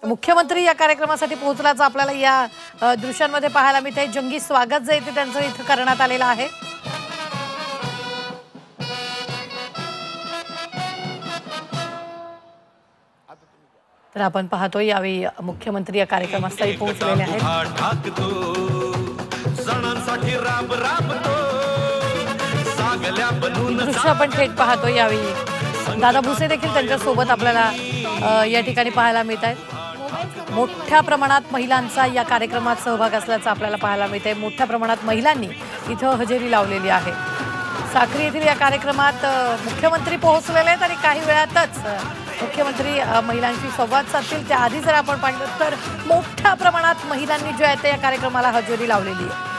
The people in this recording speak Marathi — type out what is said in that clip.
मुख्यमंत्री या कार्यक्रमासाठी पोहोचल्याचं आपल्याला या दृश्यांमध्ये पाहायला मिळते। जंगी स्वागत जे ते त्यांचं इथं करण्यात आलेलं आहे। तर आपण पाहतो यावेळी मुख्यमंत्री या कार्यक्रमास्थळी पोहोचलेले आहेत। दृश्य आपण थेट पाहतो यावेळी दादा भुसे देखील त्यांच्या सोबत आपल्याला या ठिकाणी पाहायला मिळत आहेत। मोठ्या प्रमाणात महिलांचा या कार्यक्रमात सहभाग असल्याचं आपल्याला पाहायला मिळते। मोठ्या प्रमाणात महिलांनी इथं हजेरी लावलेली आहे। साक्री येथील या कार्यक्रमात मुख्यमंत्री पोहोचलेले आहेत आणि काही वेळातच मुख्यमंत्री महिलांशी संवाद साधतील। त्याआधी जर आपण पाहिलं तर मोठ्या प्रमाणात महिलांनी जो आहे ते या कार्यक्रमाला हजेरी लावलेली आहे।